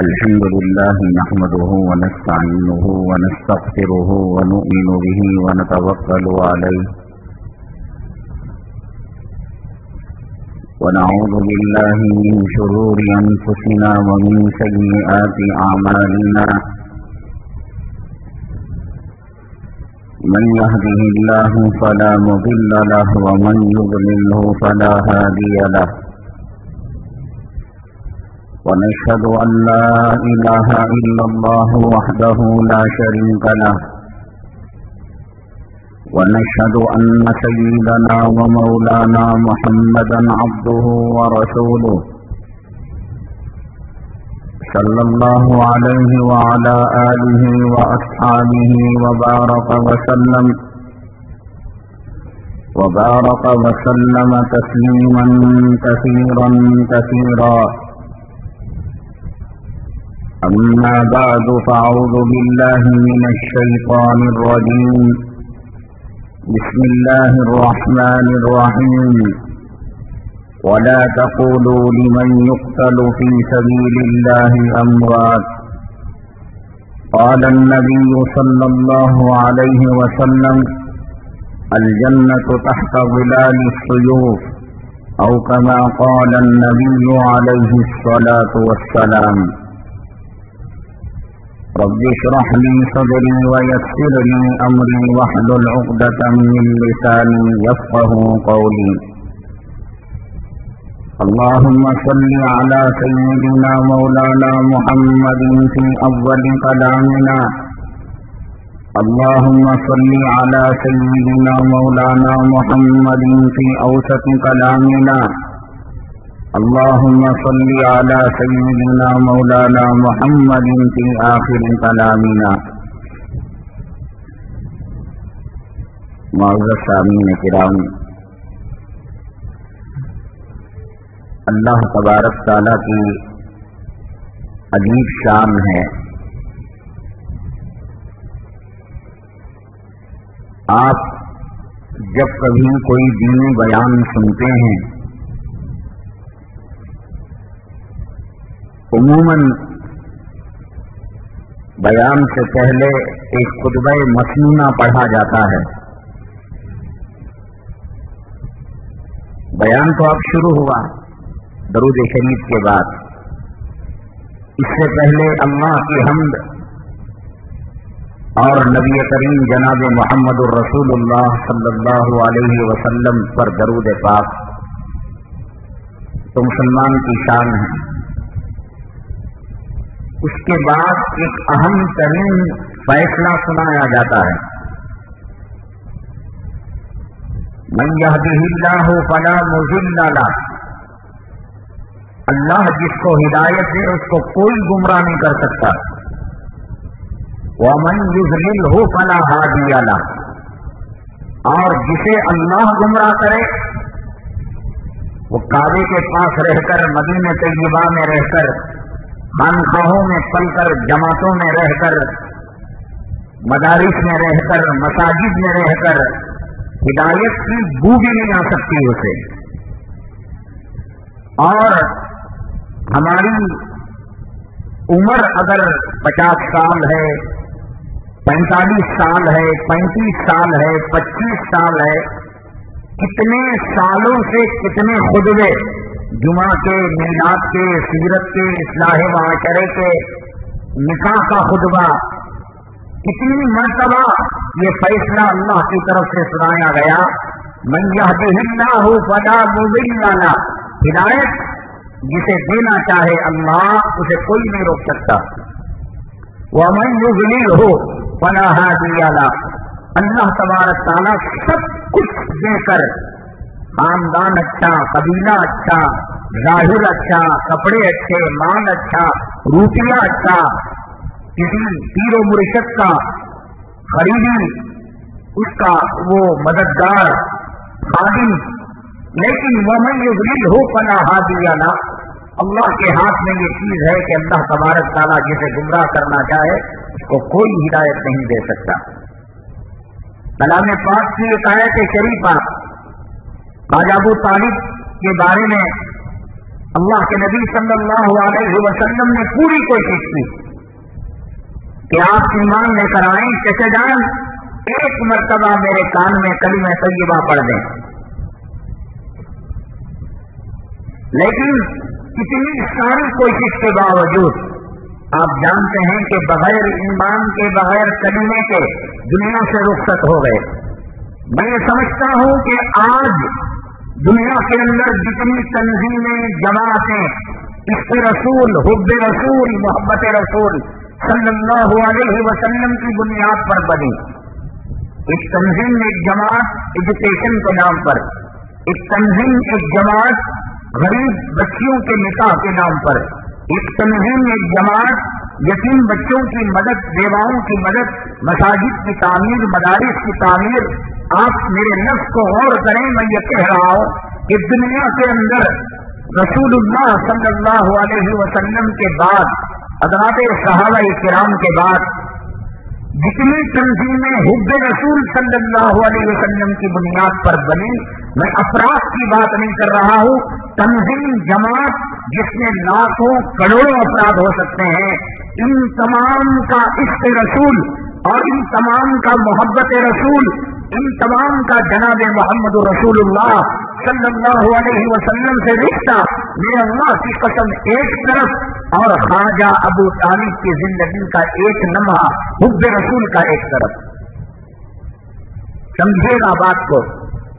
الحمد لله نحمده ونستعينه ونستغفره ونؤمن به ونتوكل عليه ونعوذ بالله من شرور أنفسنا ومن سيئات أعمالنا من يهده الله فلا مضل له ومن يضلله فلا هادي له ونشهد أن لا إله إلا الله وحده لا شريك له ونشهد أن سيدنا ومولانا محمدا عبده ورسوله صلى الله عليه وعلى آله وأصحابه وبارك وسلم تسليما كثيرا كثيرا. أما بعد فأعوذ بالله من الشيطان الرجيم. بسم الله الرحمن الرحيم. ولا تقولوا لمن يقتل في سبيل الله أموات. قال النبي صلى الله عليه وسلم الجنة تحت ظلال السيوف أو كما قال النبي عليه الصلاة والسلام. رب اشرح لي صدري ويسر لي أمري واحلل عقدة من لساني يفقهوا قولي. اللهم صل على سيدنا مولانا محمد في أول كلامنا. اللهم صل على سيدنا مولانا محمد في أوسط كلامنا. اللهم صل على سيدنا مولانا محمد في آخر كلامنا. معزز سامعین کرام، اللہ تبارک تعالیٰ کی عجیب شان ہے. آپ جب کبھی کوئی دینی بیان سنتے ہیں، عموماً بیان سے پہلے ایک خطبہ مسنونہ پڑھا جاتا ہے. بیان تو اب شروع ہوا درود شریف کے بعد. اس سے پہلے اللہ کی حمد اور نبی کریم جناب محمد الرسول اللہ صلی اللہ علیہ وسلم پر درود پاک تو مسلمان کی شان ہے. اس کے بعد ایک اہم ترین فیصلہ سنایا جاتا ہے. من یہدہ اللہ فلا مضل لہ. اللہ جس کو ہدایت دے اس کو کوئی گمراہ نہیں کر سکتا. ومن یضللہ فلا ہادی لہ. اور جسے اللہ گمراہ کرے وہ کعبے کے پاس رہ کر، مدینہ طیبہ میں رہ کر، خانقاہوں میں پل کر، جماعتوں میں رہ کر، مدارس میں رہ کر، مساجد میں رہ کر ہدایت کی بو بھی نہیں آ سکتی اسے. اور ہماری عمر اگر 50 سال ہے، 45 سال ہے، 35 سال ہے، 25 سال ہے، کتنے سالوں سے کتنے خطبے جمعہ کے، میلاد کے، سیرت کے، اصلاح معاشرے کے، نکاح کا خطبہ، کتنی مرتبہ یہ فیصلہ اللہ کی طرف سے سنایا گیا. من یہدہ اللہ فلا مضل لہ. ہدایت جسے دینا چاہے اللہ، اسے کوئی نہیں روک سکتا. ومن یضللہ فلا ہادی لہ. اللہ تبارک تعالیٰ سب کچھ دے کر، خاندان اچھا، قبیلہ اچھا، ظاہر اچھا، کپڑے اچھے، مال اچھا، روپیہ اچھا، کسی پیر و مرشد کا قریبی، اس کا وہ مددگار، خادم، لیکن ومن یضللہ فلا ہادی لہ. اللہ کے ہاتھ میں یہ چیز ہے کہ اللہ تبارک تعالیٰ جسے گمراہ کرنا چاہے اس کو کوئی ہدایت نہیں دے سکتا. کلام پاک کی ایک آیت شریفہ خواجہ ابو طالب کے بارے میں اللہ کے نبی صلی اللہ علیہ وسلم نے پوری کوشش کی کہ آپ ایمان لے کر آئیں، چچا جان ایک مرتبہ میرے کان میں کلمہ طیبہ پڑھ دیں، لیکن اتنی ساری کوشش کے باوجود آپ جانتے ہیں کہ بغیر ایمان کے، بغیر کلمے کے دنیا سے رخصت ہو گئے۔ میں یہ سمجھتا ہوں کہ آج دنیا کے اندر جتنی تنظیمیں، جماعتیں عشق رسول، حب رسول، محبت رسول صلی اللہ علیہ وسلم کی بنیاد پر بنی، ایک تنظیم، ایک جماعت ایجوکیشن کے نام پر، ایک تنظیم، ایک جماعت غریب بچیوں کے نکاح کے نام پر، ایک تنظیم، ایک جماعت یتیم بچوں کی مدد، بیواؤں کی مدد، مساجد کی تعمیر، مدارس کی تعمیر۔ آپ میرے لفظ کو غور کریں، میں یہ کہہ رہا ہوں کہ دنیا کے اندر رسول اللہ صلی اللہ علیہ وسلم کے بعد، حضرات صحابہ کرام کے بعد جتنی تنظیمیں حب رسول صلی اللہ علیہ وسلم کی بنیاد پر بنی، میں افراد کی بات نہیں کر رہا ہوں، تنظیم، جماعت جس میں لاکھوں کروڑوں افراد ہو سکتے ہیں، ان تمام کا عشق رسول اور ان تمام کا محبت رسول، ان تمام کا جناب محمد رسول اللہ صلی اللہ علیہ وسلم سے رشتہ، میرے اللہ کی قسم، ایک طرف اور خواجہ ابو طالب کی زندگی کا ایک لمحہ حب رسول کا ایک طرف، سمجھے گا بات کو۔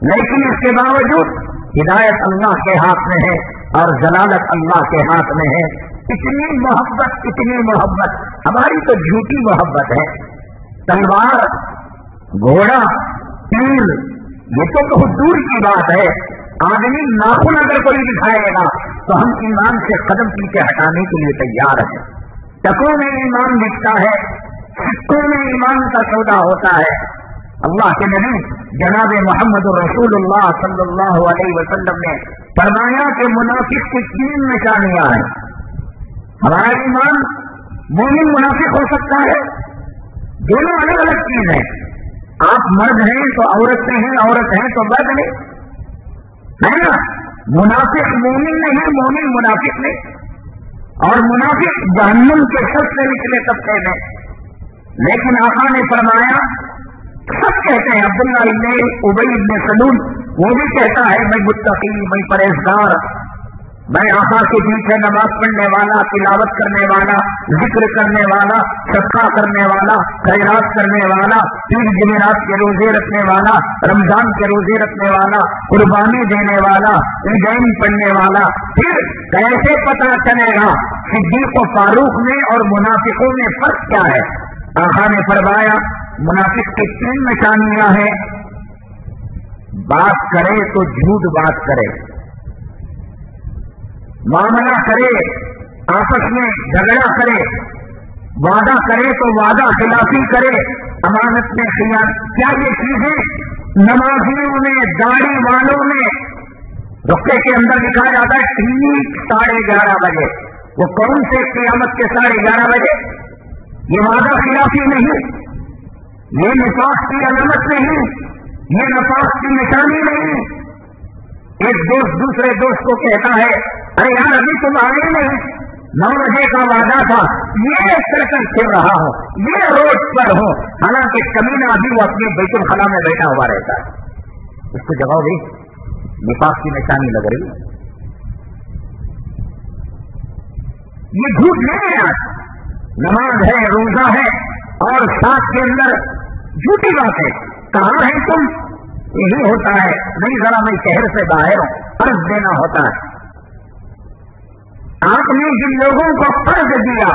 لیکن اس کے باوجود ہدایت اللہ کے ہاتھ میں ہے اور ضلالت اللہ کے ہاتھ میں ہے۔ اتنی محبت، اتنی محبت، ہماری تو جھوٹی محبت ہے، تلوار، گھوڑا، تیر، یہ تو بہت دور کی بات ہے۔ آدمی ناخن اگر کوئی دکھائے گا تو ہم ایمان سے قدم پیچھے ہٹانے کے لیے تیار ہیں۔ ٹکوں میں ایمان دکھتا ہے، سکوں میں ایمان کا سودا ہوتا ہے۔ اللہ کے نبی جناب محمد رسول اللہ صلی اللہ علیہ وسلم نے فرمایا کہ منافق کی 3 نشانیاں ہیں۔ ہمارا ایمان مومن منافق ہو سکتا ہے، دونوں الگ الگ چیز ہیں۔ آپ مرد ہیں تو عورت سے ہیں، عورت ہیں تو مرد نہیں، ہے نا؟ منافق مومن نہیں، مومن منافق نہیں، اور منافق جہنم کے سب سے نچلے طبقے میں۔ لیکن آقا نے فرمایا، سب کہتے ہیں، عبداللہ ابن ابی ابن سلول وہ بھی کہتا ہے میں متقی، میں پرہیزگار، میں آقا کے پیچھے نماز پڑھنے والا، تلاوت کرنے والا، ذکر کرنے والا، صدقہ کرنے والا، خیرات کرنے والا، 3 جمعرات کے روزے رکھنے والا، رمضان کے روزے رکھنے والا، قربانی دینے والا، عیدین پڑھنے والا۔ پھر کیسے پتہ چلے گا صدیق و فاروق میں اور منافقوں میں فرق کیا ہے؟ آقا نے فرمایا منافق کی 3 نشانیاں ہیں۔ بات کرے تو جھوٹ بات کرے، معاملہ کرے آپس میں جھگڑا کرے، وعدہ کرے تو وعدہ خلافی کرے، امانت میں خیانت۔ کیا یہ چیزیں نمازیوں میں، داڑھی والوں میں رقے کے اندر لکھا جاتا ہے ٹھیک 11:30 بجے، وہ کون سے قیامت کے 11:30 بجے؟ یہ وعدہ خلافی نہیں، یہ نفاق کی علامت نہیں، یہ نفاق کی نشانی نہیں۔ ایک دوست دوسرے دوست کو کہتا ہے ارے یار ابھی تم آئے نہیں، 9 بجے کا وعدہ تھا، یہ سرکل پھر رہا ہوں، یہ روڈ پر ہوں، حالانکہ کمینہ ابھی وہ اپنے بیت الخلا میں بیٹھا ہوا رہتا ہے۔ اس کو جواب دی نفاق کی نشانی لگ رہی ہے، یہ جھوٹ نہیں ہے۔ نماز ہے، روزہ ہے، اور ساتھ کے اندر جھوٹی بات ہے۔ کہاں ہے تم؟ یہی ہوتا ہے، نہیں ذرا میں شہر سے باہر ہوں، فرض دینا ہوتا ہے۔ آپ نے جن لوگوں کو فرض دیا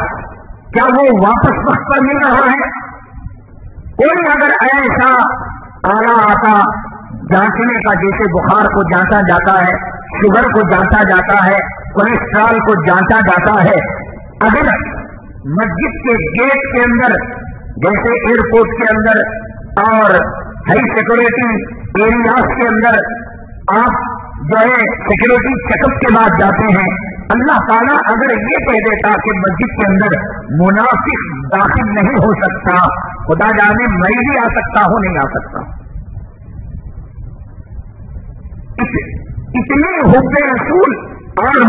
کیا وہ واپس وقت پر مل رہا ہے؟ کوئی اگر ایسا آلہ آتا جانچنے کا، جیسے بخار کو جانچا جاتا ہے، شوگر کو جانچا جاتا ہے، کولیسٹرول کو جانچا جاتا ہے، اگر مسجد کے گیٹ کے اندر، جیسے ایئرپورٹ کے اندر اور ہائی سیکورٹی ایریاز کے اندر آپ جو ہے سیکورٹی چیک اپ کے بعد جاتے ہیں، اللہ تعالیٰ اگر یہ کہہ دیتا کہ مسجد کے اندر منافق داخل نہیں ہو سکتا، خدا جانے میں بھی آ سکتا ہوں، نہیں آ سکتا۔ اتنے حب رسول اور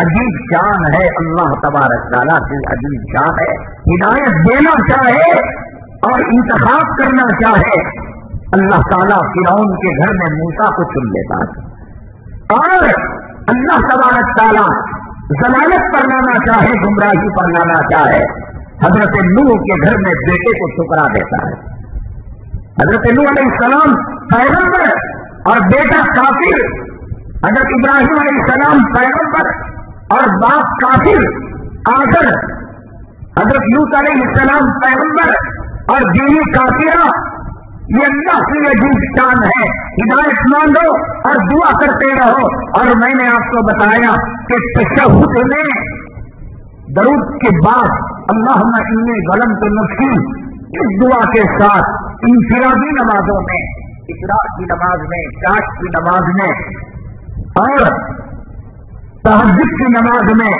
عجیب شان ہے اللہ تبارک تعالیٰ کی، عجیب شان ہے. ہدایت دینا چاہے اور انتخاب کرنا چاہے، اللہ تعالیٰ فرعون کے گھر میں موسیٰ کو چن لیتا ہے. اور اللہ تبارک تعالیٰ ضلالت پر لانا چاہے، گمراہی پر لانا چاہے، حضرت نوح کے گھر میں بیٹے کو ٹھکرا دیتا ہے. حضرت نوح علیہ السلام پیغمبر اور بیٹا کافر، حضرت ابراہیم علیہ السلام پیغمبر اور باپ کافر، آخر حضرت لوط علیہ السلام پیغمبر اور بیوی کافرہ. یہ اللہ کی عجیب شان ہے. ہدایت مانگو اور دعا کرتے رہو. اور میں نے آپ کو بتایا کہ تشہد میں درود کے بعد اللہم انی ظلمت نفسی، اس دعا کے ساتھ انفرادی نمازوں میں، افطار کی نماز میں، عشاء کی نماز میں اور تہجد کی نماز میں،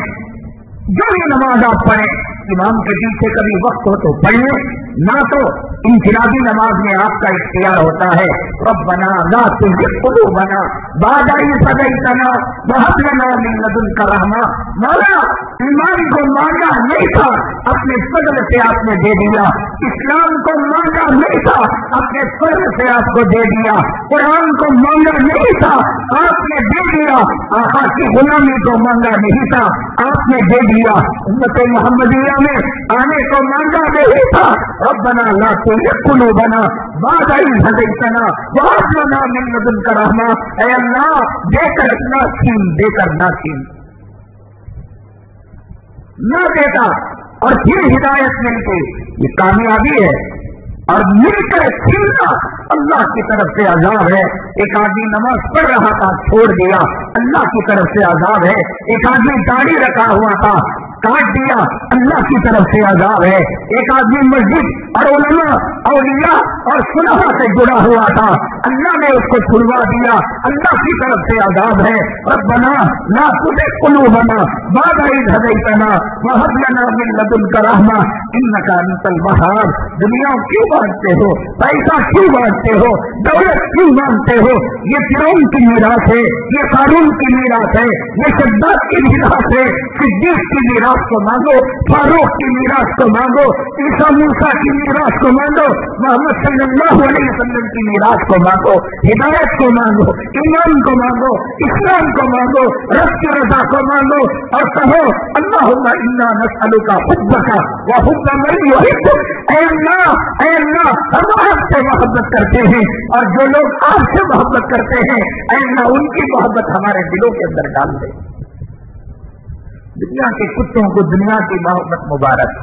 جو یہ نماز آپ پڑھیں، امام کے پیچھے کبھی وقت ہو تو پڑھیں، نہ تو انفرادی نماز میں آپ کا اختیار ہوتا ہے. ربنا لا تزغ قلوبنا بعد إذ هديتنا وهب لنا من لدنك رحمة. مولا ایمان کو مانگا نہیں تھا، اپنے فضل سے آپ نے دے دیا. اسلام کو مانگا نہیں تھا، اپنے فضل سے آپ کو دے دیا. قرآن کو مانگا نہیں تھا، آپ نے دے دیا. آقا کی غلامی کو مانگا نہیں تھا، آپ نے دے دیا. امت محمدیہ میں آنے کو مانگا نہیں تھا. ربنا لا تزغ قلوبنا بعد إذ هديتنا وهب لنا من لدنك رحمة. اے اللہ دے کر نہ چھین، دے کر نہ چھین، نہ دیتا اور پھر ہدایت ملتی، یہ کامیابی ہے. اور مل کر چھیننا اللہ کی طرف سے عذاب ہے. ایک آدمی نماز پڑھ رہا تھا، چھوڑ دیا، اللہ کی طرف سے عذاب ہے. ایک آدمی داڑھی رکھا ہوا تھا، کاٹ دیا، اللہ کی طرف سے عذاب ہے. ایک آدمی مسجد اور علماء اولیاء اور صلحاء سے جڑا ہوا تھا، اللہ نے اس کو چھڑوا دیا، اللہ کی طرف سے عذاب ہے. ربنا لا تزغ قلوبنا بعد إذ هديتنا وهب لنا من لدنك رحمة إنك أنت الوهاب. دنیا کیوں مانگتے ہو، پیسہ کیوں مانگتے ہو، دولت کیوں مانگتے ہو؟ یہ فرعون کی میراث ہے، یہ قارون کی میراث ہے، یہ شداد کی میراث ہے. صدیق کی میراث کو مانگو، فاروق کی میراث کو مانگو، عیسیٰ موسیٰ کی میراث کو مانگو، محمد صلی اللہ علیہ وسلم کی میراث کو مانگو، ہدایت کو مانگو، ایمان کو مانگو، اسلام کو مانگو، رب کی رضا کو مانگو اور کہو اللہم انا نسألک حبک وحب من یحبک. اے اللہ، اے اللہ، ہم آپ سے محبت کرتے ہیں اور جو لوگ آپ سے محبت کرتے ہیں، اے اللہ ان کی محبت ہمارے دلوں کے اندر ڈال دے. دنیا کے کتوں کو دنیا کی محبت مبارک،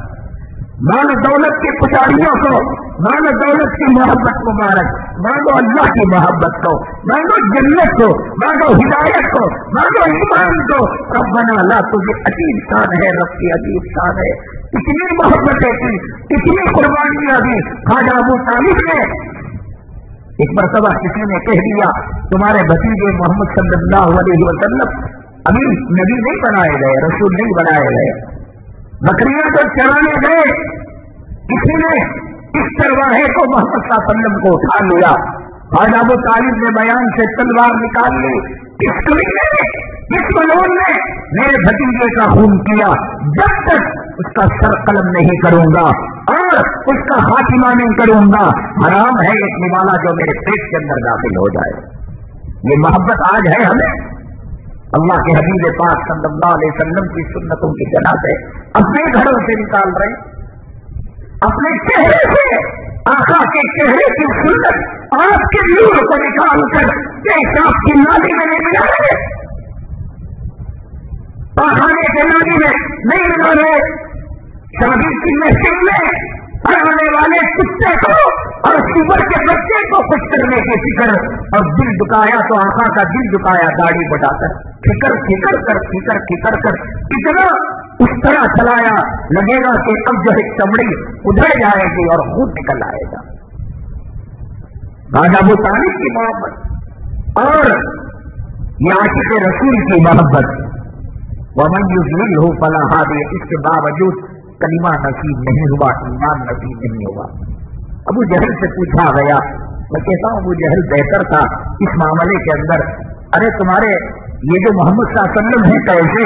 مال دولت کے پجاریوں کو مال دولت کی محبت مبارک. مانگو اللہ کی محبت کو، مانگو جنت کو، مانگو ہدایت کو، مانگو ایمان کو. ربنا لا تزغ. عجیب شان ہے رب کی، عجیب شان ہے. اتنی محبتیں کی، اتنی قربانیاں دی. خواجہ ابو طالب نے ایک مرتبہ کسی نے کہہ دیا تمہارے بھتیجے محمد صلی اللہ علیہ وسلم ابھی نبی نہیں بنائے گئے، رسول نہیں بنائے گئے، بکریاں تو چرانے گئے، کسی نے اس چرواہے کو محمد صلی اللہ علیہ وسلم کو اٹھا لیا. خواجہ ابو طالب نے بیان سے تلوار نکال لی. اس کمینے نے، اس ملعون نے میرے بھتیجے کا خون کیا، جب تک اس کا سر قلم نہیں کروں گا اور اس کا خاتمہ نہیں کروں گا، حرام ہے ایک نوالا جو میرے پیٹ کے اندر داخل ہو جائے. یہ محبت آج ہے ہمیں اللہ کے حبیب پاک صلی اللہ علیہ وسلم کی سنتوں کی جنا سے اپنے گھروں سے نکال رہے ہیں، اپنے چہرے سے آقا کے چہرے کی سنت آپ کے نور کو نکال کر پیشاب کی نالی میں نہیں ملا رہے، پاخانے کے نالی میں نہیں ملا رہے، شادی کی محفل میں آنے والے کتے کو اور سور کے بچے کو خوش کرنے کی فکر اور دل دکایا تو آقا کا دل دکایا داڑھی بٹا کر فکر کر کتنا اس طرح چلایا لگے گا کہ اب جو ہے چمڑی ادھر جائے گی اور خون نکل آئے گا. خواجہ ابو طالب کی محبت اور یہ عاشق رسول کی محبت. ومن یضللہ فلا ہادی. اس کے باوجود کلمہ نصیب نہیں ہوا، ایمان نصیب نہیں ہوا. ابو جہل سے پوچھا گیا، میں کہتا ہوں ابو جہل بہتر تھا اس معاملے کے اندر. ارے تمہارے یہ جو محمد صلی اللہ علیہ وسلم ہے کیسے؟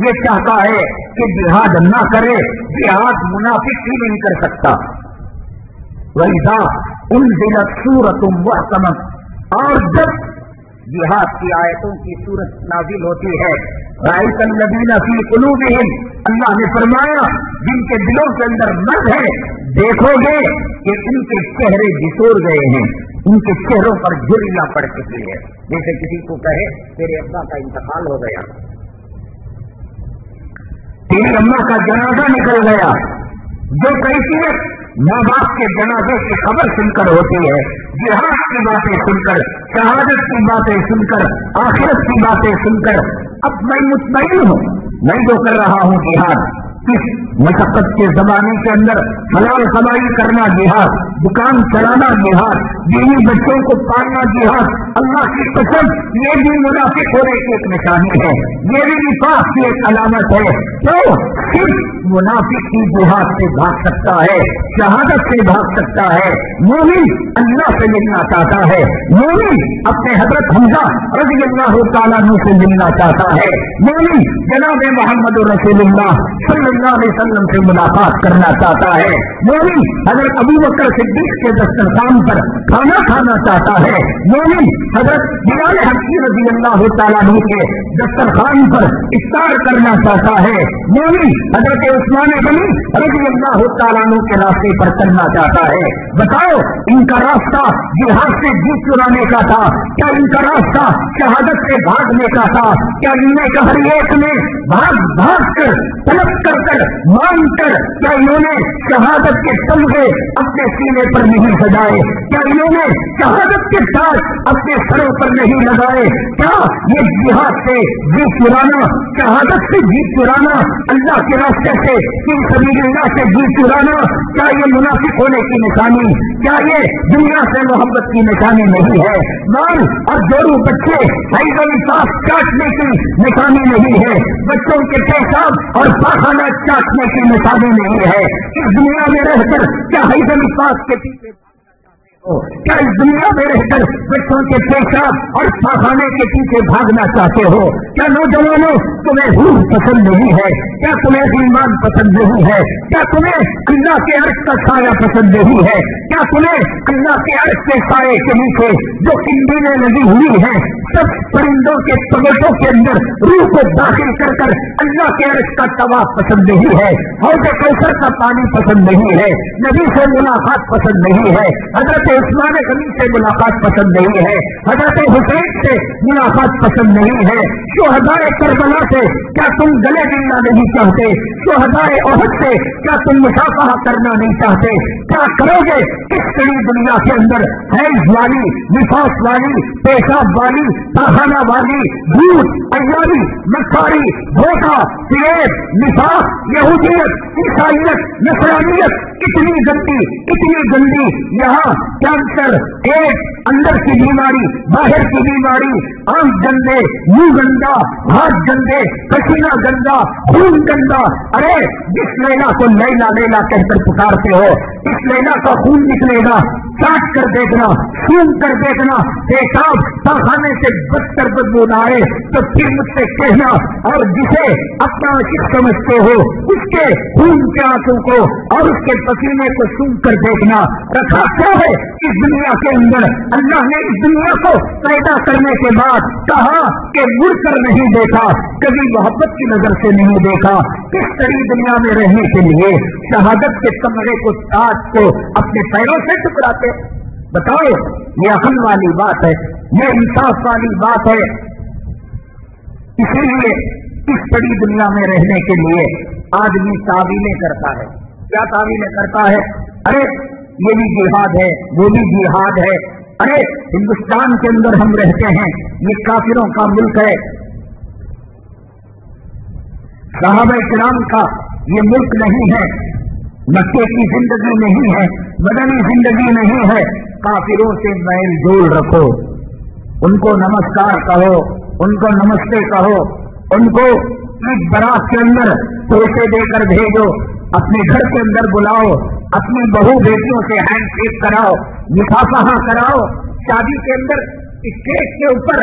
یہ چاہتا ہے کہ جہاد نہ کرے، جہاد منافق ہی نہیں کر سکتا۔ وَإِذَا أُنزِلَتْ سُورَةٌ مُحْكَمَةٌ، اور جب جہاد کی آیتوں کی صورت نازل ہوتی ہے، رَأَيْتَ الَّذِينَ فِي قُلُوبِهِمْ، اللہ نے فرمایا جن کے دلوں کے اندر مرض ہے، دیکھو گے کہ ان کے چہرے جھسور گئے ہیں، ان کے چہروں پر جھریاں پڑ چکی ہے، جیسے کسی کو کہے تیرے ابا کا انتقال ہو گیا، تیری اماں کا جنازہ نکل گیا۔ جو کیفیت ماں باپ کے جنازے کی خبر سن کر ہوتی ہے، جہاد کی باتیں سن کر، شہادت کی باتیں سن کر، آخرت کی باتیں سن کر، اب میں مطمئن ہوں میں جو کر رہا ہوں جہاد، کس مشقت کے زمانے کے اندر حلال کمائی کرنا جہاد، دکان چلانا جہاد، بیوی بچوں کو پالنا جہاد، اللہ کی قسم یہ بھی منافق ہونے کی ایک نشانی ہے، یہ بھی نفاق کی ایک علامت ہے۔ تو صرف منافق کی جہاد سے بھاگ سکتا ہے، شہادت سے بھاگ سکتا ہے۔ مومن اللہ سے ملنا چاہتا ہے، مومن اپنے حضرت حمزہ رضی اللہ تعالیٰ عنہ سے ملنا چاہتا ہے، مومن جناب محمد رسول اللہ صلی اللہ علیہ وسلم سے ملاقات کرنا چاہتا ہے، مومن حضرت ابو بکر صدیق کے دسترخوان پر کھانا کھانا چاہتا ہے، مومن حضرت بلال حبشی رضی اللہ تعالیٰ عنہ کے دسترخوان پر افطار کرنا چاہتا ہے، مومن حضرت عثمان غنی رضی اللہ تعالیٰ عنہ کے راستے پر چلنا چاہتا ہے۔ بتاؤ ان کا راستہ جہاد سے جی چرانے کا تھا کیا؟ ان کا راستہ شہادت سے بھاگنے کا تھا کیا؟ ان میں کا ہر ایک نے بھاگ بھاگ کر، طلب کر کر، مان کر، کیا انہوں نے شہادت کے تمغے اپنے سینے پر نہیں سجائے؟ کیا انہوں نے شہادت کے ساتھ اپنے سروں پر نہیں لگائے؟ کیا یہ جہاد سے جی چرانا، شہادت سے جی چرانا، اللہ کے راستے سے فی سبیل اللہ سے جی چرانا، کیا یہ منافق ہونے کی نشانی، کیا یہ دنیا سے محبت کی نشانی نہیں ہے؟ مال اور جوڑو بچے حیض و نفاس چاٹنے کی نشانی نہیں ہے، بچوں کے پیشاب اور پاخانہ چاٹنے کی نشانی نہیں ہے۔ اس دنیا میں رہ کر کیا حیض و نفاس کے پیچھے کیا اس دنیا میں رہ کر بچوں کے پیشاب اور پاخانے کے پیچھے بھاگنا چاہتے ہو؟ کیا نوجوانوں تمہیں حور پسند نہیں ہے؟ کیا تمہیں ایمان پسند نہیں ہے؟ کیا تمہیں اللہ کے عرش کا سایہ پسند نہیں ہے؟ کیا تمہیں اللہ کے عرش کے سائے کے نیچے جو کنڈیلیں لگی ہوئی ہیں سب پرندوں کے پگڑوں کے اندر روح کو داخل کر کر اللہ کے عرش کا طواف پسند نہیں ہے؟ حوض کوثر کا پانی پسند نہیں ہے؟ نبی سے ملاقات پسند نہیں ہے؟ حضرت عثمان غنی سے ملاقات پسند نہیں ہے؟ حضرت حسین سے ملاقات پسند نہیں ہے؟ شہداء کربلا سے کیا تم گلے ملنا نہیں چاہتے؟ شہداء احد سے کیا تم مصافحہ کرنا نہیں چاہتے؟ کیا کرو گے اس کڑی دنیا کے اندر حیض والی، نفاس والی، پیشاب والی، پاخانہ والی، جھوٹ، عیاری، مکاری، دھوکہ، فریب، نفاق، یہودیت، عیسائیت، نصرانیت، اتنی گندی یہاں کینسر، ایڈز، اندر کی بیماری، باہر کی بیماری، آنکھ گندے، منہ گندا، ہاتھ گندے، پسینہ گندا، خون گندا۔ ارے جس لیلا کو لیلا لیلا کہہ کر پکارتے ہو، اس لیلا کا خون نکلے گا، چاٹ کر دیکھنا، سون کر دیکھنا، پیشاب پاخانے سے بدتر بدبو نہ آئے تو پھر مجھ سے کہنا، اور جسے اپنا عاشق سمجھتے ہو اس کے خون کے آنسو کو اور اس کے پسینے کو سون کر دیکھنا۔ رکھا کیا ہے اس دنیا کے اندر؟ اللہ نے اس دنیا کو پیدا کرنے کے بعد کہا کہ مڑ کر نہیں دیکھا، کبھی محبت کی نظر سے نہیں دیکھا۔ کس طرح دنیا میں رہنے کے لیے شہادت کے کمرے کو تاج کو اپنے پیروں سے ٹکراتے؟ بتاؤ، یہ عقل والی بات ہے، یہ انصاف والی بات ہے۔ اسی لیے اس بڑی دنیا میں رہنے کے لیے آدمی تعویلیں کرتا ہے۔ کیا تعویلیں کرتا ہے؟ ارے یہ بھی جہاد ہے، وہ بھی جہاد ہے، ارے ہندوستان کے اندر ہم رہتے ہیں، یہ کافروں کا ملک ہے، صحابہ کرام کا یہ ملک نہیں ہے، مکے کی زندگی نہیں ہے، مدنی زندگی نہیں ہے۔ کافروں سے میل جول رکھو، ان کو نمسکار کہو، ان کو نمستے کہو، ان کو ایک برات کے اندر پیسے دے کر بھیجو، اپنے گھر کے اندر بلاؤ، اپنی بہو بیٹیوں سے ہینڈ شیک کراؤ، مصافحہ کراؤ، شادی کے اندر اسٹیج کے اوپر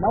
9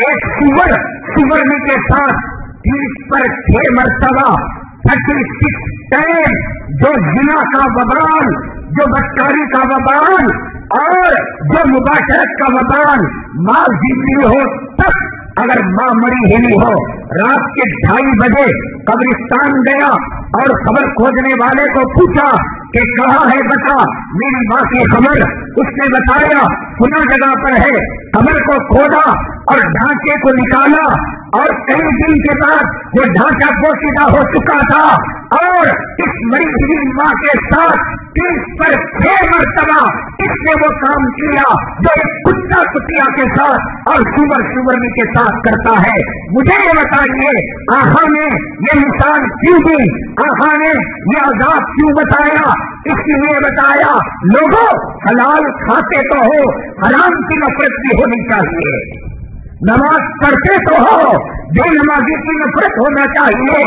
ایک سورنی کے ساتھ 30 پر 6 مرتبہ 36 ٹائم جو زنا کا وبال، جو بدکاری کا وبال اور جو مباشرت کا وبال ماں زندگی ہو تب، اگر ماں مری ہوئی ہو، رات کے 2:30 بجے قبرستان گیا اور خبر کھوجنے والے کو پوچھا کہ کہاں ہے بتا میری ماں کی خبر، اس نے بتایا فلاں جگہ پر ہے، خبر کو کھودا اور ڈھانچے کو نکالا اور کئی دن کے بعد وہ ڈھانچہ پوشیدہ ہو چکا تھا اور اس مری ہوئی ماں کے ساتھ 30 پر 6 مرتبہ اس نے وہ کام کیا جو ایک کتا کتیا کے ساتھ اور سورنی کے ساتھ کرتا ہے۔ مجھے یہ بتائیے آقا نے یہ مثال کیوں دی، آقا نے یہ عذاب کیوں بتایا؟ اس لیے بتایا لوگوں حلال کھاتے تو ہو، حرام کی نفرت بھی ہونی چاہیے، نماز پڑھتے تو ہو، بے نمازی کی نفرت ہونا چاہیے،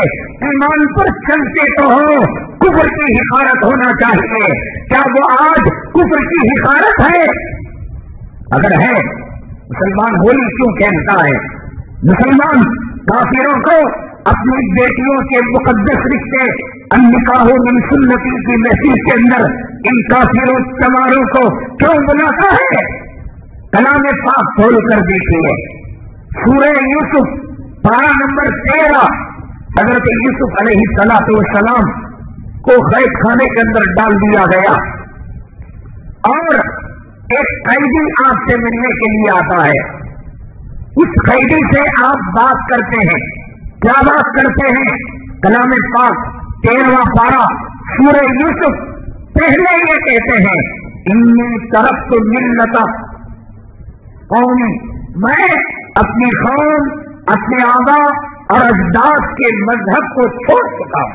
ایمان پر چلتے تو ہو، کفر کی حقارت ہونا چاہیے۔ کیا وہ آج کفر کی حقارت ہے؟ اگر ہے مسلمان ہولی کیوں کہتا ہے؟ مسلمان کافروں کو اپنی بیٹیوں کے مقدس رشتے النکاح من سنتی کی محفل کے اندر ان کافروں چماروں کو کیوں بلاتا ہے؟ کلام پاک کھول کر دیکھیے، سورہ یوسف پارہ نمبر 13، حضرت یوسف علیہ السلام کو قید خانے کے اندر ڈال دیا گیا اور ایک قیدی آپ سے ملنے کے لیے آتا ہے۔ اس قیدی سے آپ بات کرتے ہیں، کیا بات کرتے ہیں؟ کلام پاک 13واں پارہ سورہ یوسف پہلے یہ کہتے ہیں انی ترکت ملت قومی، میں اپنی قوم، اپنے آبا اور اجداد کے مذہب کو چھوڑ چکا ہوں۔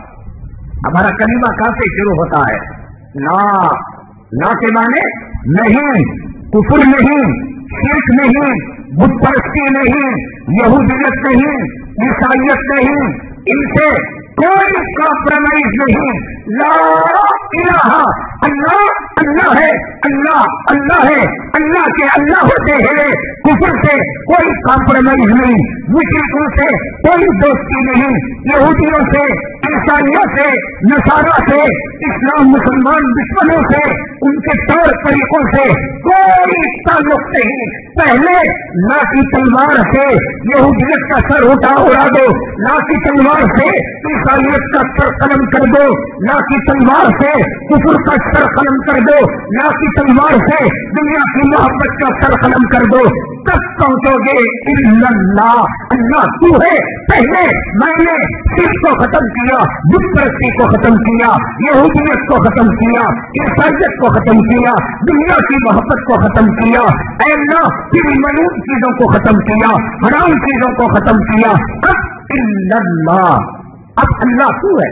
ہمارا کلمہ کہاں سے شروع ہوتا ہے؟ لا کے معنی نہیں، کفر نہیں، شرک نہیں، بت پرستی نہیں، یہودیت نہیں، عیسائیت نہیں، ان سے کوئی کمپرومائز نہیں۔ لا الہ، اللہ اللہ ہے، اللہ ہے، اللہ کے اللہ ہوتے ہیں، کفر سے کوئی کمپرومائز نہیں، مشرکوں سے کوئی دوستی نہیں، یہودیوں سے، عیسائیوں سے، نصارہ سے، اسلام مسلمان دشمنوں سے، ان کے طور طریقوں سے کوئی تعلق نہیں۔ پہلے لاٹھی تلوار سے یہودیت کا سر اڑا دو، لاٹھی تلوار سے عیسائیت کا سر قلم کر دو، لاٹھی تلوار سے کفر کا سر قلم کر دو، لاٹھی تلوار سے دنیا کی محبت کا سر قلم کر دو، تب پہنچو گے اللہ، اللہ تو ہے۔ پہلے میں نے شرک کو ختم کیا، بت پرستی کو ختم کیا، یہودیت کو ختم کیا، عیسائیت کو ختم کیا، دنیا کی محبت کو ختم کیا، اے اللہ تیری ملعون چیزوں کو ختم کیا، حرام چیزوں کو ختم کیا، اب اللہ، اب اللہ تو ہے۔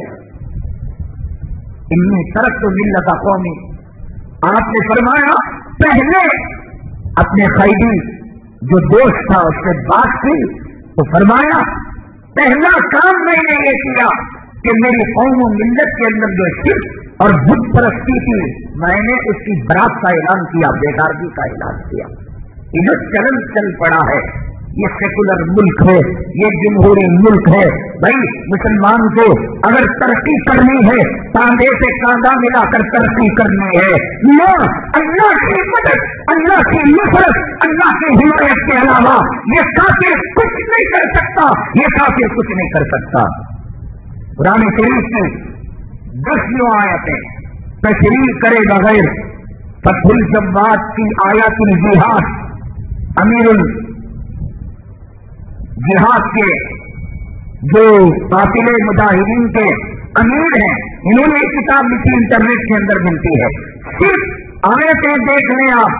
انی ترکت ملت قومی، آپ نے فرمایا پہلے اپنے قیدی جو دوست تھا اس سے بات کی تو فرمایا پہلا کام میں نے یہ کیا کہ میری قوم و ملت کے اندر جو شرک اور بت پرستی تھی میں نے اس کی برات کا اعلان کیا، بیدارگی کا اعلان کیا۔ یہ جو چلن چل پڑا ہے، یہ سیکولر ملک ہے، یہ جمہوری ملک ہے، بھائی مسلمان کو اگر ترقی کرنی ہے کاندھے سے کاندھا ملا کر ترقی کرنی ہے، نہ اللہ کی مدد، اللہ کی نصرت، اللہ کی حمایت کے علاوہ یہ کافر کچھ نہیں کر سکتا، یہ کافر کچھ نہیں کر سکتا۔ قرآن شریف کی 10 آیتیں تشریح کرے بغیر فتح الجواد کی آیات الجہاد، امیر جہاد کے جو قافلے مجاہدین کے امیر ہیں، انہوں نے ایک کتاب لکھی، انٹرنیٹ کے اندر ملتی ہے، صرف آیتیں دیکھ لیں آپ،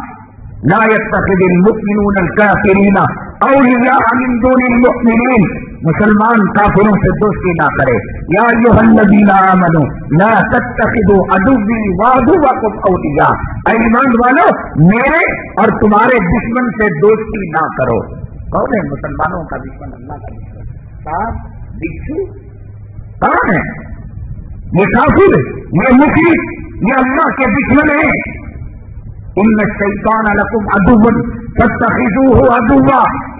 لا يتخذ المؤمنون الكافرین اولیاء من دون المؤمنین، مسلمان کافروں سے دوستی نہ کرے، یا ایھا الذین آمنوا لا تتخذوا عدوی وعدوکم اولیاء، ایمان والو میرے اور تمہارے دشمن سے دوستی نہ کرو۔ کون ہے مسلمانوں کا دشمن؟ اللہ کا دشمن سانپ بچھو کون ہے؟ یہ کافر، یہ مشرک، یہ اللہ کے دشمن ہیں۔ ان الشیطان لکم عدو فاتخذوہ عدوا،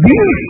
20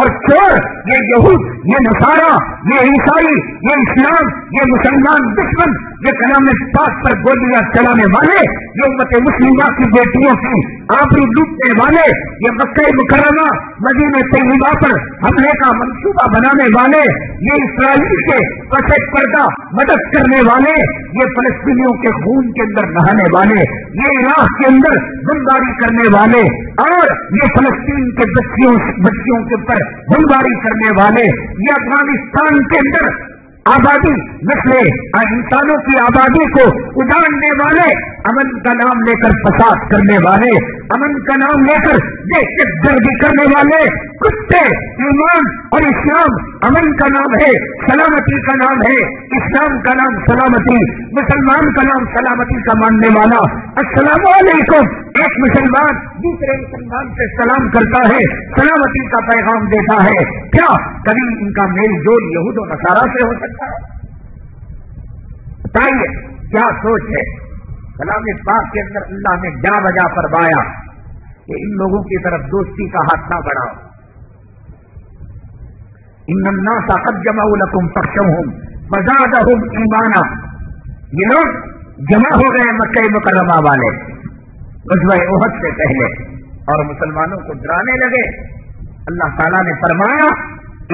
اور چور، یہ یہود، یہ نصارہ، یہ عیسائی، یہ اسلام، یہ مسلمان دشمن، یہ کلام پاک پر گولیاں چلانے والے، یہ امت مسلمہ کی بیٹیوں کی آبرو لوٹنے والے، یہ مکہ مکرمہ مدینہ طیبہ پر حملے کا منصوبہ بنانے والے، یہ اسرائیل کے پس پردہ مدد کرنے والے، یہ فلسطینیوں کے خون کے اندر نہانے والے، یہ عراق کے اندر بمباری کرنے والے، اور یہ فلسطین کے بچیوں کے اوپر بمباری کرنے والے، یہ افغانستان کے اندر آبادی نسلیں انسانوں کی آبادی کو اجاڑنے والے، امن کا نام لے کر فساد کرنے والے، امن کا نام لے کر دہشت گردی کرنے والے کتے۔ ایمان اور اسلام امن کا نام ہے، سلامتی کا نام ہے، اسلام کا نام سلامتی، مسلمان کا نام سلامتی کا ماننے والا۔ السلام علیکم، ایک مسلمان دوسرے مسلمان سے سلام کرتا ہے، سلامتی کا پیغام دیتا ہے، کیا کبھی ان کا میل جول یہود و نصارہ سے ہو سکتا ہے؟ بتائیے کیا سوچ ہے؟ کلام پاک کے اندر اللہ نے جا بجا فرمایا کہ ان لوگوں کی طرف دوستی کا ہاتھ نہ بڑھاؤ۔ ان الناس قد جمعوا لكم فاخشوهم فزادهم ایمانا، یہ لوگ جمع ہو گئے مکہ مکرمہ والے غزوہ احد سے پہلے اور مسلمانوں کو ڈرانے لگے۔ اللہ تعالیٰ نے فرمایا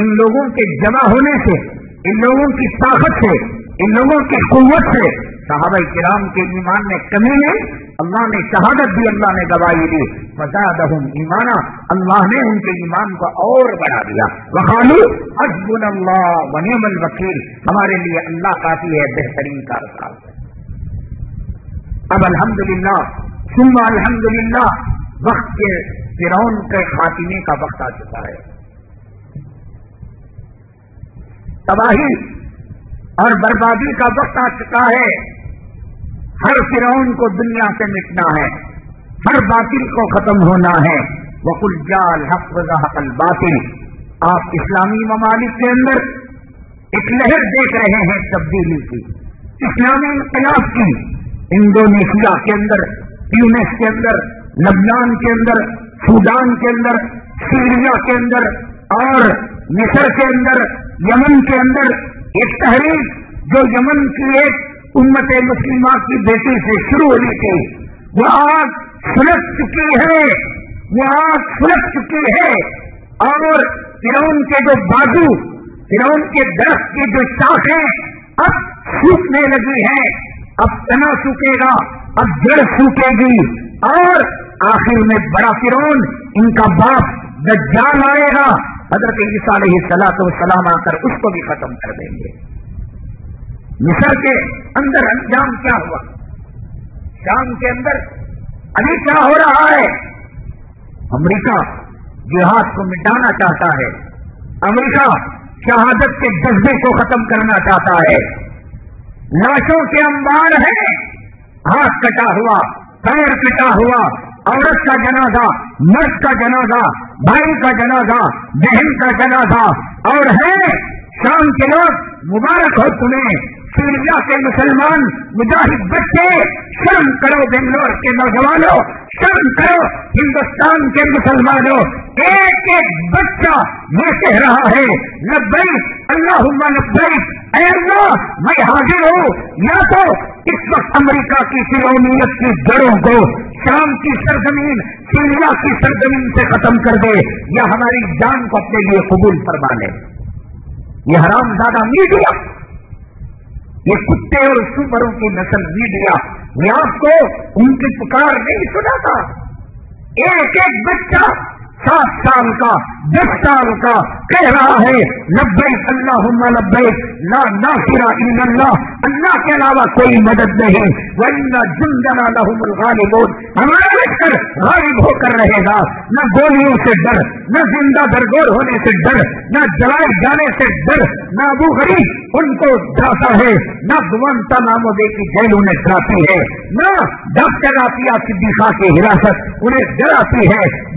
ان لوگوں کے جمع ہونے سے، ان لوگوں کی طاقت سے، ان لوگوں کی قوت سے صحابہ کرام کے ایمان میں کمی نہیں، اللہ نے شہادت دی، اللہ نے گواہی دی، فزادہم ایمانا، اللہ نے ان کے ایمان کو اور بڑھا دیا۔ وقالوا حسبنا اللہ ونعم الوکیل، ہمارے لیے اللہ کافی ہے، بہترین کارساز ہے۔ اب الحمدللہ ثم الحمدللہ وقت کے فرعون کے خاتمے کا وقت آ چکا ہے۔ تباہی اور بربادی کا وقت آ چکا ہے۔ ہر فرعون کو دنیا سے مٹنا ہے، ہر باطل کو ختم ہونا ہے۔ وَقُلْ جَاءَ الْحَقُّ وَزَهَقَ الْبَاطِلُ، آپ اسلامی ممالک کے اندر ایک لہر دیکھ رہے ہیں تبدیلی کی، اسلامی انقلاب کی۔ انڈونیشیا کے اندر، ٹیونس کے اندر، لبنان کے اندر، سوڈان کے اندر، سیریا کے اندر اور مصر کے اندر، یمن کے اندر ایک تحریک جو یمن کی ایک امت مسلمہ کی بیٹی سے شروع ہوئی تھی، وہ آج سلٹ چکی ہے، وہ آج سلٹ چکی ہے، اور فرعون کے جو بازو، فرعون کے درخت کی جو شاخیں اب سوکھنے لگی ہیں، اب تنا سوکھے گا، اب جڑ سوکھے گی، اور آخر میں بڑا فرعون ان کا باپ دجال آئے گا، حضرت عیسیٰ علیہ السلام آ کر اس کو بھی ختم کر دیں گے۔ مصر کے اندر انجام کیا ہوا؟ شام کے اندر ابھی کیا ہو رہا ہے؟ امریکہ جہاد کو مٹانا چاہتا ہے، امریکہ شہادت کے جذبے کو ختم کرنا چاہتا ہے۔ لاشوں کے انبار ہیں، ہاتھ کٹا ہوا، پیر کٹا ہوا، عورت کا جنازہ، مرد کا جنازہ، بھائی کا جنازہ، بہن کا جنازہ، اور ہے شام کے لوگ مبارک ہو تمہیں، سیریا کے مسلمان مجاہد بچے، شرم کرو بنگلور کے نوجوانوں، شرم کرو ہندوستان کے مسلمانوں، ایک ایک بچہ یہ کہہ رہا ہے لبیک اللہم لبیک، اے اللہ میں حاضر ہوں، یا تو اس وقت امریکہ کی فرعونیت کی جڑوں کو شام کی سرزمین، سیریا کی سرزمین سے ختم کر دے، یا ہماری جان کو اپنے لیے قبول فرما لے۔ یہ حرام زادہ میڈیا، یہ کتے اور سپروں کی نسل میڈیا، میں آپ کو ان کی پکار نہیں سناتا۔ ایک ایک بچہ 7 سال کا، 10 سال کا کہہ رہا ہے لبیک اللہم لبیک لا ناصر الا اللہ، اللہ کے علاوہ کوئی مدد نہیں، وَإِنَّ جُنْدَنَا لَهُمُ الْغَالِبُونَ، ہمارا لشکر غالب ہو کر رہے گا۔ نہ گولیوں سے ڈر، نہ زندہ درگور ہونے سے ڈر، نہ جلائے جانے سے ڈر، نہ ابو غریب ان کو ڈراتا ہے، نہ گوانتانامو بے کی جیل انہیں ڈراتی ہے، نہ ڈاکٹر عافیہ صدیقہ کی حراست انہیں ڈراتی ہے۔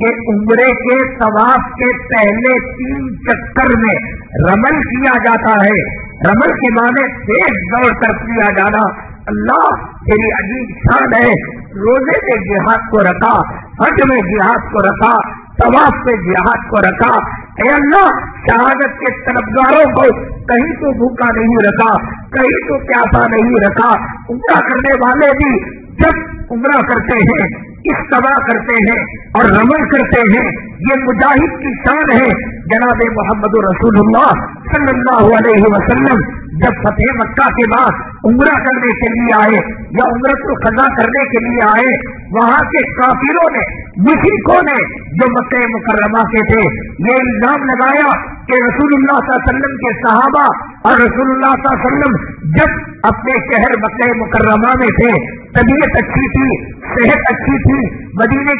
کہ عمرے کے طواف کے پہلے 3 چکر میں رمل کیا جاتا ہے. رمل کے معنی تیز دوڑ کر کیا جانا. اللہ تیری عجیب شان ہے. روزے میں جہاد کو رکھا, حج میں جہاد کو رکھا, طواف میں جہاد کو رکھا. اے اللہ, شہادت کے طلبگاروں کو کہیں تو بھوکا نہیں رکھا, کہیں تو پیاسا نہیں رکھا. عمرہ کرنے والے بھی جب عمرہ کرتے ہیں, استوا کرتے ہیں اور رمل کرتے ہیں, یہ مجاہد کی شان ہے. جناب محمد رسول اللہ صلی اللہ علیہ وسلم جب فتح مکہ کے بعد عمرہ کرنے کے لیے آئے یا عمرۃ القضا کرنے کے لیے آئے, وہاں کے کافروں نے, مشرکوں نے جو مکہ مکرمہ کے تھے, یہ الزام لگایا کہ رسول اللہ صلی اللہ علیہ وسلم کے صحابہ اور رسول اللہ صلی اللہ علیہ وسلم جب اپنے شہر مکہ مکرمہ میں تھے, طبیعت اچھی تھی, صحت اچھی تھی, مدینہ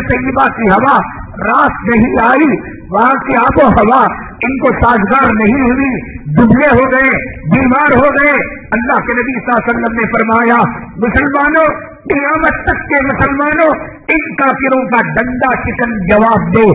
طیبہ کی ہوا راست نہیں آئی, وہاں کی آب و ہوا ان کو سازگار نہیں ہوئی, دبلے ہو گئے, بیمار ہو گئے. اللہ کے نبی صلی اللہ علیہ وسلم نے فرمایا, مسلمانوں, قیامت تک کے مسلمانوں, ان کافروں کا ڈنڈا چکن جواب دو,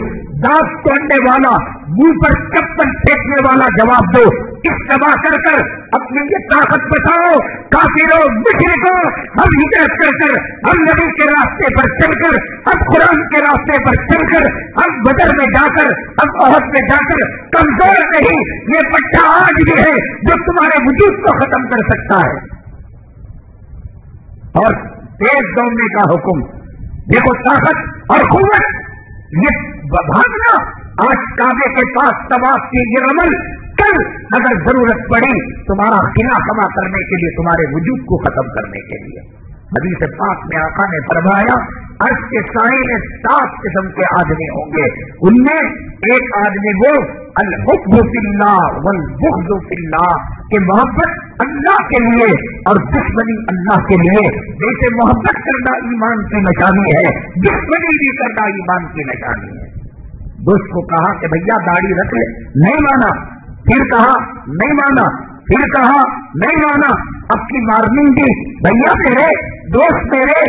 دانت توڑنے والا, منہ پر چپل پھینکنے والا جواب دو. استوا کر کر اپنی یہ طاقت بتاؤ. کافروں, مشرکوں, ہم ہجرت کر کر, ہم نبی کے راستے پر چل کر, ہم قرآن کے راستے پر چل کر, ہم بدر میں جا کر, ہم احد میں جا کر کمزور نہیں. یہ پٹھا آج بھی ہے جو تمہارے وجود کو ختم کر سکتا ہے. اور تیز دوڑنے کا حکم, دیکھو طاقت اور قوت, یہ بھاگنا. آج کعبے کے پاس طواف کی یہ عمل, کل اگر ضرورت پڑی تمہارا خلا کما کرنے کے لیے, تمہارے وجود کو ختم کرنے کے لیے. حدیث پاک میں آقا نے فرمایا, عرش کے سائے میں 7 قسم کے آدمی ہوں گے. ان میں ایک آدمی وہ الحب فی اللہ والبغض فی اللہ, کہ محبت اللہ کے لیے اور دشمنی اللہ کے لیے. جیسے محبت کرنا ایمان کی نشانی ہے, دشمنی بھی کرنا ایمان کی نشانی ہے. دوست کو کہا کہ بھیا داڑھی رکھ لے, نہیں مانا. پھر کہا نہیں مانا, پھر کہا نہیں مانا. اب کی وارننگ دی, بھیا میرے دوست, میرے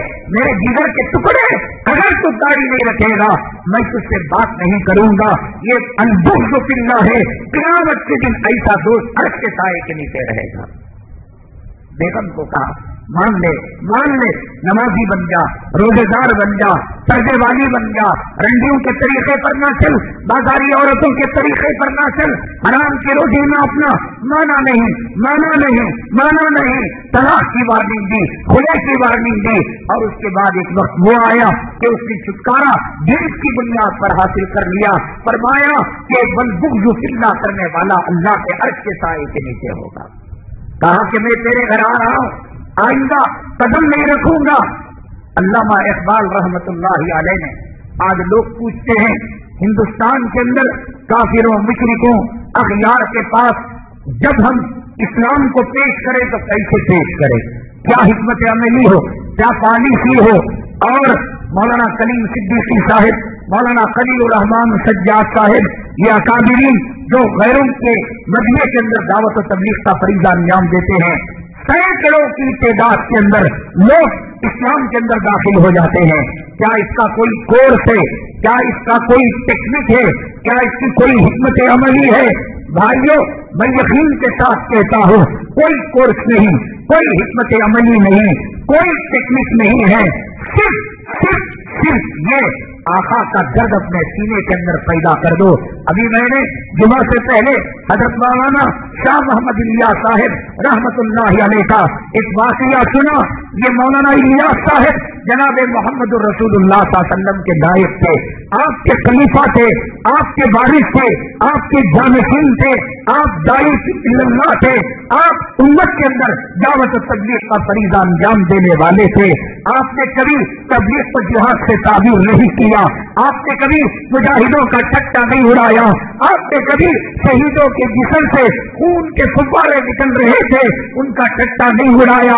جگر کے ٹکڑے, اگر تو داڑھی نہیں رکھے گا میں تجھ سے بات نہیں کروں گا. یہ البغض فی اللہ ہے. قیامت کے دن ایسا دوست عرش کے سائے کے نیچے رہے گا. بیگم کو کہا مان لے, نمازی بن جا, روزے دار بن جا, پردے والی بن جا, رنڈیوں کے طریقے پر نہ چل, بازاری عورتوں کے طریقے پر نہ چل, حرام کی روزی نہ اپنا. مانا نہیں. طلاق کی وارننگ دی, خلے کی وارننگ دی, اور اس کے بعد ایک وقت وہ آیا کہ اس نے چھٹکارا جنس کی بنیاد پر حاصل کر لیا. فرمایا کہ والبغض فی اللہ کرنے والا اللہ کے عرش کے سائے کے نیچے ہوگا. کہا کہ میں تیرے گھر آ رہا ہوں, آئندہ قدم نہیں رکھوں گا. علامہ اقبال رحمت اللہ علیہ نے, آج لوگ پوچھتے ہیں ہندوستان کے اندر کافروں, مشرکوں, اغیار کے پاس جب ہم اسلام کو پیش کریں تو کیسے پیش کریں, کیا حکمت عملی ہو, کیا پالیسی ہو. اور مولانا کلیم صدیقی صاحب, مولانا خلیل الرحمان سجاد صاحب, یہ اکابرین جو غیروں کے مدینے کے اندر دعوت و تبلیغ کا فریضہ انجام دیتے ہیں, سینکڑوں کی تعداد کے اندر لوگ اسلام کے اندر داخل ہو جاتے ہیں. کیا اس کا کوئی کورس ہے, کیا اس کا کوئی ٹیکنک ہے, کیا اس کی کوئی حکمت عملی ہے؟ بھائیوں, میں یقین کے ساتھ کہتا ہوں کوئی کورس نہیں, کوئی حکمت عملی نہیں, کوئی ٹیکنک نہیں ہے. صرف یہ آقا کا درد اپنے سینے کے اندر پیدا کر دو. ابھی میں نے جمعہ سے پہلے حضرت مولانا شاہ محمد الیاس صاحب رحمت اللہ علیہ کا ایک واقعہ سنا. یہ مولانا الیاس صاحب جناب محمد رسول اللہ صلی اللہ علیہ وسلم کے نائب تھے, آپ کے خلیفہ تھے, آپ کے وارث تھے, آپ کے جانشین تھے, آپ داعی اللہ تھے, آپ امت کے اندر دعوت و تبلیغ کا فریضہ انجام دینے والے تھے. آپ نے کبھی تبلیغ کو جہاد سے تعبیر نہیں کیا, آپ نے کبھی مجاہدوں کا ٹھٹا نہیں اڑایا, آپ نے کبھی شہیدوں کے جسم سے خون کے فوارے نکل رہے تھے ان کا ٹھٹا نہیں اڑایا,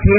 6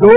2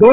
2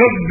1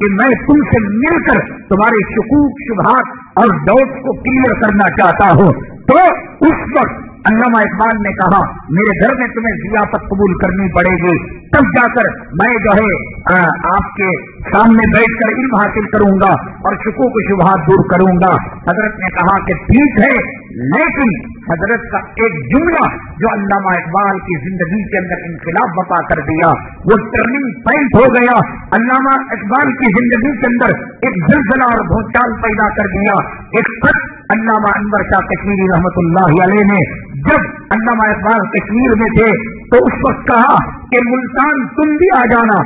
کہ میں تم سے مل کر تمہارے شکوک شبہات اور ڈاؤٹ کو کلیئر کرنا چاہتا ہوں. تو اس وقت علامہ اقبال نے کہا میرے گھر میں تمہیں ضیافت قبول کرنی پڑے گی, تب جا کر میں جو ہے آپ کے سامنے بیٹھ کر علم حاصل کروں گا اور شکوک و شبہات دور کروں گا. حضرت نے کہا کہ ٹھیک ہے, لیکن حضرت کا ایک جملہ جو علامہ اقبال کی زندگی کے اندر انقلاب برپا کر دیا, وہ ٹرننگ پوائنٹ ہو گیا. علامہ اقبال کی زندگی کے اندر ایک زلزلہ اور بھونچال پیدا کر دیا. ایک خط علامہ انور شاہ کشمیری رحمت اللہ علیہ نے جب علامہ اقبال کشمیر میں تھے تو اس وقت کہا کہ ملتان تم بھی آ جانا.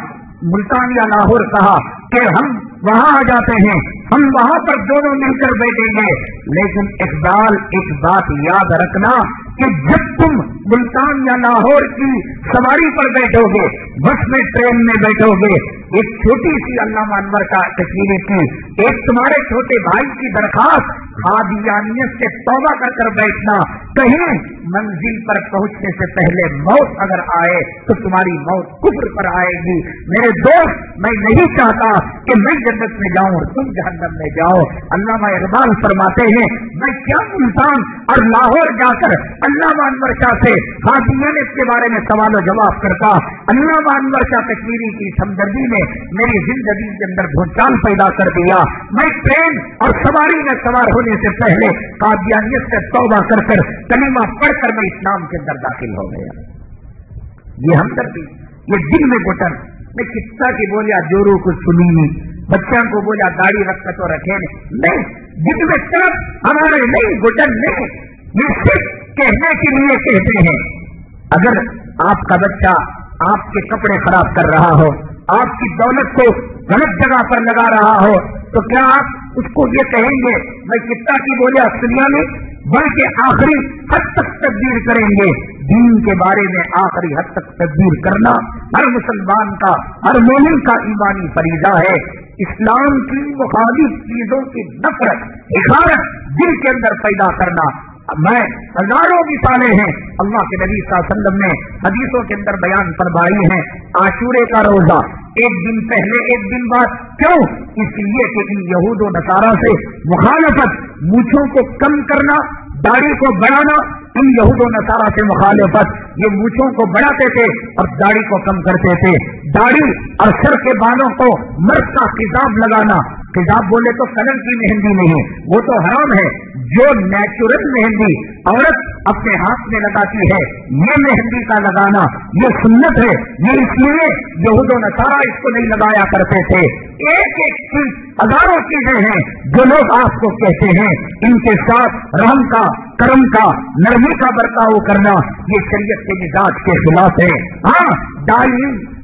ملتان یا لاہور کہا کہ ہم وہاں آ جاتے ہیں, ہم وہاں پر دونوں مل کر بیٹھیں گے. لیکن اقبال ایک بات یاد رکھنا کہ جب تم ملتان یا لاہور کی سواری پر بیٹھو گے, بس میں ٹرین میں بیٹھو گے, ایک چھوٹی سی علامہ انور کا کشمیری کی ایک تمہارے چھوٹے بھائی کی درخواست قادیانیت سے توبہ کر بیٹھنا. کہیں منزل پر پہنچنے سے پہلے موت اگر آئے تو تمہاری موت کفر پر آئے گی. میرے دوست, میں نہیں چاہتا کہ میں جنت میں جاؤں اور تم جہنم میں جاؤ. علامہ اقبال فرماتے ہیں میں کیا ملتان اور لاہور جا کر علامہ انور شاہ سے قادیانیت کے بارے میں سوال و جواب کرتا. علامہ انور شاہ کشمیری کی ہمدردی نے میری زندگی کے اندر بھونچال پیدا کر دیا. میں ٹرین اور سواری میں سوار ہونے سے پہلے قادیانیت سے توبہ کر کلمہ پڑھ کر میں اسلام کے اندر داخل ہو گیا. یہ ہمدردی, یہ دل میں گھٹن. میں کتا کی بولیا جورو کو سنی نہیں, بچوں کو بولا داڑھی رکھ کر تو رکھے نہیں, دل میں طرف ہمارے نہیں, گھٹن نہیں. یہ صرف کہنے کے لیے کہتے ہیں. اگر آپ کا بچہ آپ کے کپڑے خراب کر رہا ہو, آپ کی دولت کو غلط جگہ پر لگا رہا ہو, تو کیا آپ اس کو یہ کہیں گے میں کتا کی بولیا سنیا نہیں, بلکہ آخری حد تک تدبیر کریں گے. دین کے بارے میں آخری حد تک تدبیر کرنا ہر مسلمان کا, ہر مومن کا ایمانی فریضہ ہے. اسلام کی مخالف چیزوں کی نفرت, حقارت دل کے اندر پیدا کرنا. میں ہزاروں مثالیں ہیں اللہ کے نبی صلی اللہ علیہ وسلم نے حدیثوں کے اندر بیان فرمائی ہیں. عاشورے کا روزہ ایک دن پہلے ایک دن بعد, کیوں؟ اس لیے کہ ان یہود و نصارہ سے مخالفت, مونچھوں کو کم کرنا, داڑھی کو بڑھانا. ان یہود و نصارہ سے مخالفت, یہ مونچھوں کو بڑھاتے تھے اور داڑھی کو کم کرتے تھے. داڑھی اور سر کے بالوں کو مرد کا خضاب لگانا, خضاب بولے تو کلر کی مہندی نہیں, وہ تو حرام ہے. جو نیچرل مہندی عورت اپنے ہاتھ میں لگاتی ہے, یہ مہندی کا لگانا یہ سنت ہے. یہ اس لیے یہود و نصارہ اس کو نہیں لگایا کرتے تھے. ایک ایک چیز, ہزاروں چیزیں ہیں جو لوگ آپ کو کہتے ہیں, ان کے ساتھ رحم کا, کرم کا, نرمی کا برتاؤ کرنا یہ شریعت کے مزاج کے خلاف ہے. ہاں,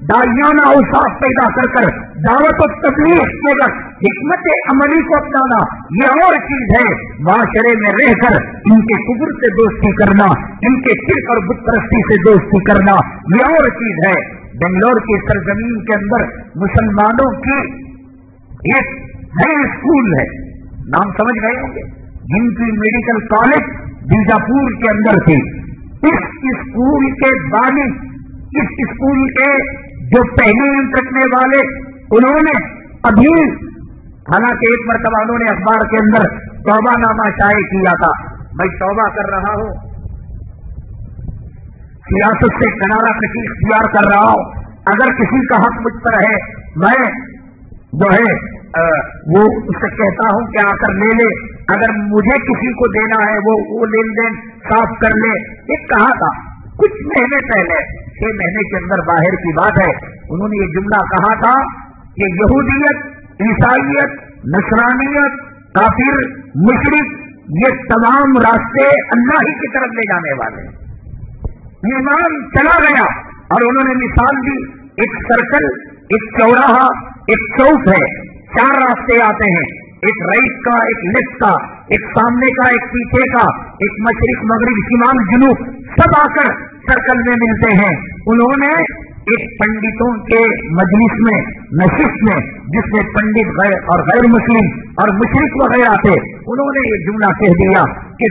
دائیانہ اوصاف پیدا کر دعوت و تبلیغ کے وقت حکمت عملی کو اپنانا یہ اور چیز ہے. معاشرے میں رہ کر ان کے کفر سے دوستی کرنا, ان کے شرک اور بت پرستی سے دوستی کرنا یہ اور چیز ہے. بنگلور کی سرزمین کے اندر مسلمانوں کی ایک ہائی اسکول ہے, نام سمجھ گئے ہوں گے, جن کی میڈیکل کالج بیجاپور کے اندر تھی. اس اسکول کے بانی, اس اسکول کے جو پہلے رکھنے والے, انہوں نے ابھی حالانکہ ایک مرتبہ انہوں نے اخبار کے اندر توبہ نامہ شائع کیا تھا, میں توبہ کر رہا ہوں, سیاست سے کنارہ کشی اختیار کر رہا ہوں, اگر کسی کا حق مجھ پر ہے میں جو ہے وہ اس سے کہتا ہوں کہ آ کر لے لے, اگر مجھے کسی کو دینا ہے وہ لین دین صاف کر لے. یہ کہا تھا کچھ مہینے پہلے, 6 مہینے کے اندر باہر کی بات ہے, انہوں نے یہ جملہ کہا تھا کہ یہودیت, عیسائیت, نصرانیت, کافر, مشرک یہ تمام راستے اللہ ہی کی طرف لے جانے والے ہیں. ایمان چلا گیا اور انہوں نے مثال دی, ایک سرکل, ایک چوراہا, ایک چوک ہے, 4 راستے آتے ہیں, ایک رائٹ کا, ایک لیفٹ کا, ایک سامنے کا, ایک پیچھے کا, ایک مشرق مغرب شمال جنوب, سب آ کر سرکل میں ملتے ہیں. انہوں نے ایک پنڈتوں کے مجلس میں, نشست میں, جس میں پنڈت اور غیر مسلم اور مشرق وغیرہ تھے, انہوں نے یہ جملہ کہہ دیا کہ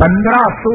1500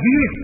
20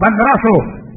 1500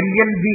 LLB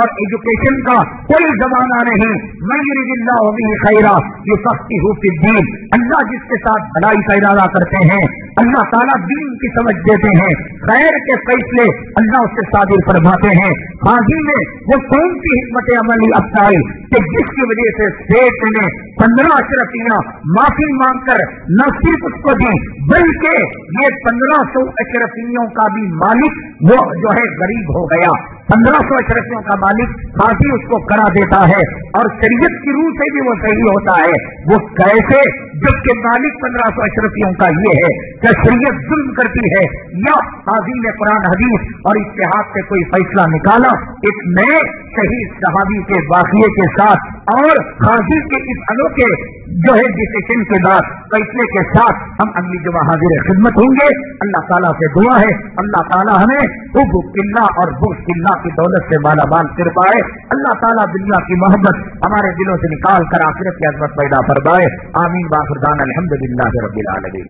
اور ایجوکیشن کا کوئی زمانہ نہیں. من یرید اللہ بہ خیرا یفقہہ فی الدین. اللہ جس کے ساتھ بھلائی کا ارادہ کرتے ہیں اللہ تعالیٰ دین کی سمجھ دیتے ہیں. خیر کے فیصلے اللہ اس سے صادر فرماتے ہیں. حاضی میں وہ کون سی حکمت عملی اپنائی کہ جس کی وجہ سے سیٹ نے 15 اشرفیاں معافی مانگ کر نہ صرف اس کو دی بلکہ یہ 1500 اشرفیوں کا بھی مالک وہ جو ہے غریب ہو گیا. 1500 اشرفیوں کا مالک حاضی اس کو کرا دیتا ہے اور شریعت کی روح سے بھی وہ صحیح ہوتا ہے. وہ کیسے جبکہ مالک 1500 اشرفیوں کا یہ ہے کہ شریعت ظلم کرتی ہے یا حاضی نے قرآن حدیث اور اتحاد سے کوئی فیصلہ نکالا ایک نئے شہید صحابی کے واقعے کے ساتھ اور حاضی کے اس انوکھے جو ہے ڈسیشن کے بعد فیصلے کے ساتھ ہم اگلی جمعہ حاضر خدمت ہوں گے. اللہ تعالیٰ سے دعا ہے اللہ تعالیٰ ہمیں حب اللہ اور بغض اللہ کی دولت سے مالا مال کر پائے. اللہ تعالیٰ دنیا کی محبت ہمارے دلوں سے نکال کر آخرت کی عظمت پیدا فرمائے. آمین. باخر دعوانا الحمدللہ رب العالمین.